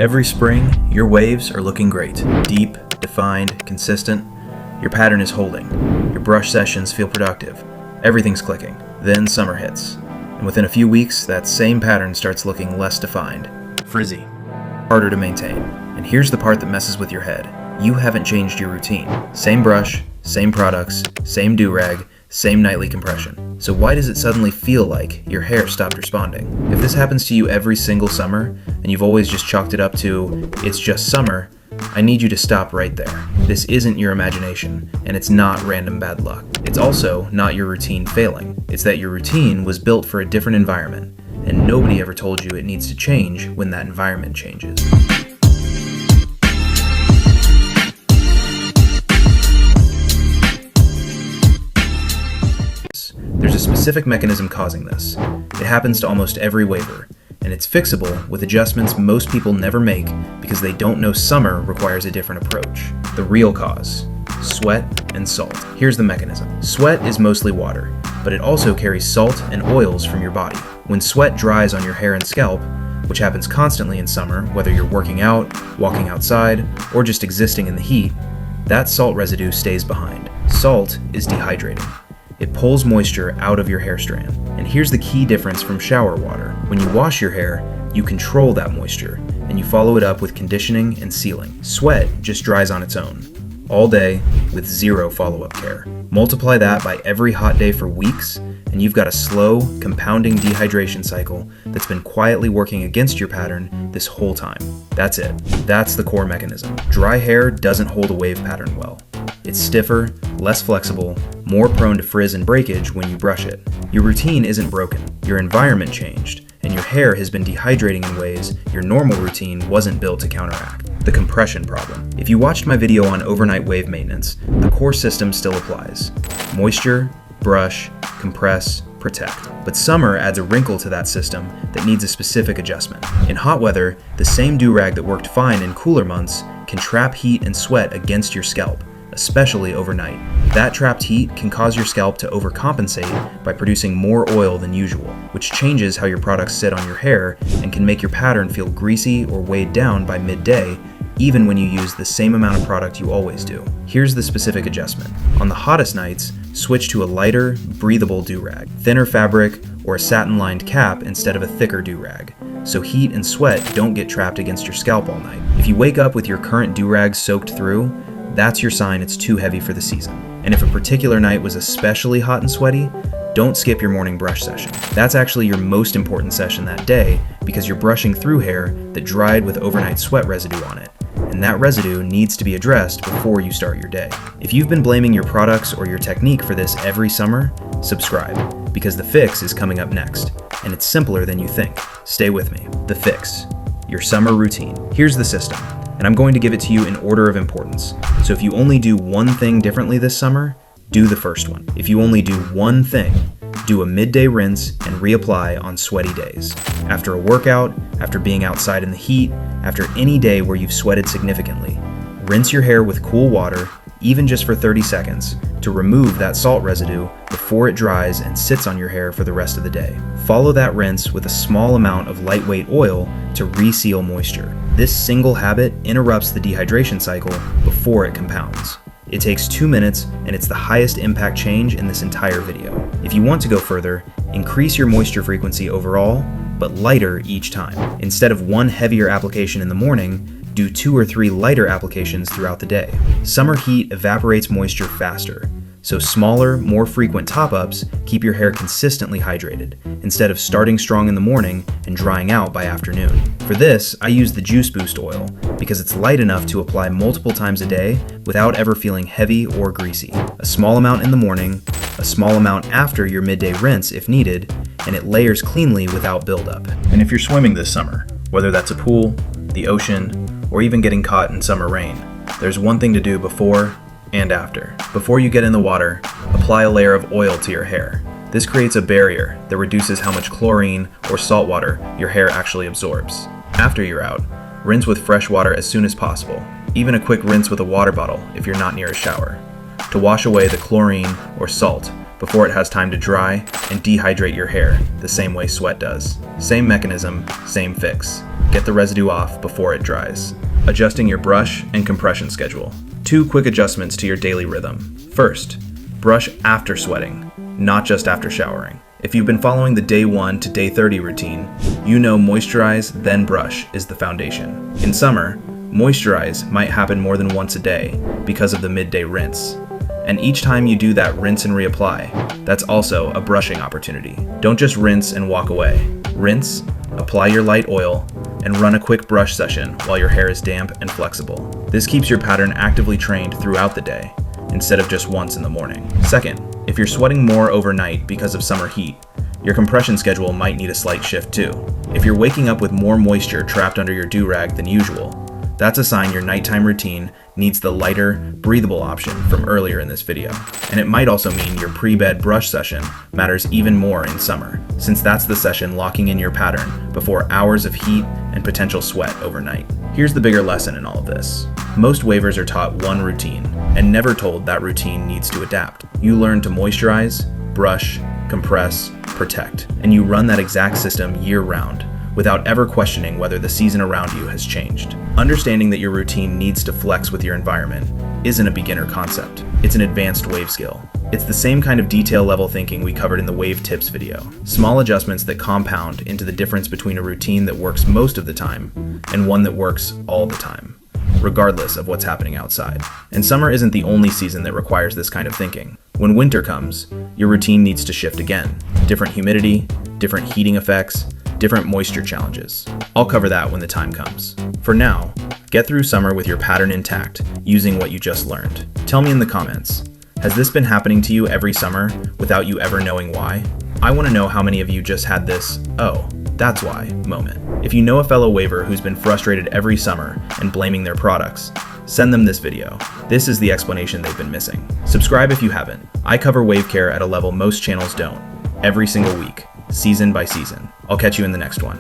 Every spring, your waves are looking great. Deep, defined, consistent. Your pattern is holding. Your brush sessions feel productive. Everything's clicking. Then summer hits. And within a few weeks, that same pattern starts looking less defined. Frizzy. Harder to maintain. And here's the part that messes with your head. You haven't changed your routine. Same brush, same products, same durag, same nightly compression. So why does it suddenly feel like your hair stopped responding? If this happens to you every single summer, and you've always just chalked it up to, it's just summer, I need you to stop right there. This isn't your imagination, and it's not random bad luck. It's also not your routine failing. It's that your routine was built for a different environment, and nobody ever told you it needs to change when that environment changes. There's a specific mechanism causing this. It happens to almost every waver, and it's fixable with adjustments most people never make because they don't know summer requires a different approach. The real cause: sweat and salt. Here's the mechanism. Sweat is mostly water, but it also carries salt and oils from your body. When sweat dries on your hair and scalp, which happens constantly in summer, whether you're working out, walking outside, or just existing in the heat, that salt residue stays behind. Salt is dehydrating. It pulls moisture out of your hair strand. And here's the key difference from shower water. When you wash your hair, you control that moisture, and you follow it up with conditioning and sealing. Sweat just dries on its own, all day, with zero follow-up care. Multiply that by every hot day for weeks, and you've got a slow, compounding dehydration cycle that's been quietly working against your pattern this whole time. That's it. That's the core mechanism. Dry hair doesn't hold a wave pattern well. It's stiffer, less flexible, more prone to frizz and breakage when you brush it. Your routine isn't broken. Your environment changed, and your hair has been dehydrating in ways your normal routine wasn't built to counteract. The compression problem. If you watched my video on overnight wave maintenance, the core system still applies. Moisture, brush, compress, protect. But summer adds a wrinkle to that system that needs a specific adjustment. In hot weather, the same durag that worked fine in cooler months can trap heat and sweat against your scalp, especially overnight. That trapped heat can cause your scalp to overcompensate by producing more oil than usual, which changes how your products sit on your hair and can make your pattern feel greasy or weighed down by midday, even when you use the same amount of product you always do. Here's the specific adjustment. On the hottest nights, switch to a lighter, breathable durag, thinner fabric, or a satin-lined cap instead of a thicker durag, so heat and sweat don't get trapped against your scalp all night. If you wake up with your current durag soaked through, that's your sign it's too heavy for the season. And if a particular night was especially hot and sweaty, don't skip your morning brush session. That's actually your most important session that day because you're brushing through hair that dried with overnight sweat residue on it. And that residue needs to be addressed before you start your day. If you've been blaming your products or your technique for this every summer, subscribe, because the fix is coming up next. And it's simpler than you think. Stay with me. The fix. Your summer routine. Here's the system, and I'm going to give it to you in order of importance. So if you only do one thing differently this summer, do the first one. If you only do one thing, do a midday rinse and reapply on sweaty days. After a workout, after being outside in the heat, after any day where you've sweated significantly, rinse your hair with cool water, even just for 30 seconds, to remove that salt residue before it dries and sits on your hair for the rest of the day. Follow that rinse with a small amount of lightweight oil to reseal moisture. This single habit interrupts the dehydration cycle before it compounds. It takes 2 minutes, and it's the highest impact change in this entire video. If you want to go further, increase your moisture frequency overall, but lighter each time. Instead of one heavier application in the morning, do 2 or 3 lighter applications throughout the day. Summer heat evaporates moisture faster, so smaller, more frequent top-ups keep your hair consistently hydrated, instead of starting strong in the morning and drying out by afternoon. For this, I use the Juice Boost oil because it's light enough to apply multiple times a day without ever feeling heavy or greasy. A small amount in the morning, a small amount after your midday rinse if needed, and it layers cleanly without buildup. And if you're swimming this summer, whether that's a pool, the ocean, or even getting caught in summer rain, there's one thing to do before and after. Before you get in the water, apply a layer of oil to your hair. This creates a barrier that reduces how much chlorine or salt water your hair actually absorbs. After you're out, rinse with fresh water as soon as possible, even a quick rinse with a water bottle if you're not near a shower, to wash away the chlorine or salt before it has time to dry and dehydrate your hair the same way sweat does. Same mechanism, same fix. Get the residue off before it dries. Adjusting your brush and compression schedule. 2 quick adjustments to your daily rhythm. First, brush after sweating, not just after showering. If you've been following the day 1 to day 30 routine, you know moisturize, then brush is the foundation. In summer, moisturize might happen more than once a day because of the midday rinse. And each time you do that rinse and reapply, that's also a brushing opportunity. Don't just rinse and walk away. Rinse, apply your light oil, and run a quick brush session while your hair is damp and flexible. This keeps your pattern actively trained throughout the day, instead of just once in the morning. Second, if you're sweating more overnight because of summer heat, your compression schedule might need a slight shift too. If you're waking up with more moisture trapped under your durag than usual, that's a sign your nighttime routine needs the lighter, breathable option from earlier in this video. And it might also mean your pre-bed brush session matters even more in summer, since that's the session locking in your pattern before hours of heat and potential sweat overnight. Here's the bigger lesson in all of this. Most wavers are taught one routine and never told that routine needs to adapt. You learn to moisturize, brush, compress, protect, and you run that exact system year-round, without ever questioning whether the season around you has changed. Understanding that your routine needs to flex with your environment isn't a beginner concept. It's an advanced wave skill. It's the same kind of detail level thinking we covered in the wave tips video. Small adjustments that compound into the difference between a routine that works most of the time and one that works all the time, regardless of what's happening outside. And summer isn't the only season that requires this kind of thinking. When winter comes, your routine needs to shift again. Different humidity, different heating effects, different moisture challenges. I'll cover that when the time comes. For now, get through summer with your pattern intact, using what you just learned. Tell me in the comments, has this been happening to you every summer without you ever knowing why? I want to know how many of you just had this, oh, that's why moment. If you know a fellow waver who's been frustrated every summer and blaming their products, send them this video. This is the explanation they've been missing. Subscribe if you haven't. I cover wave care at a level most channels don't, every single week, season by season. I'll catch you in the next one.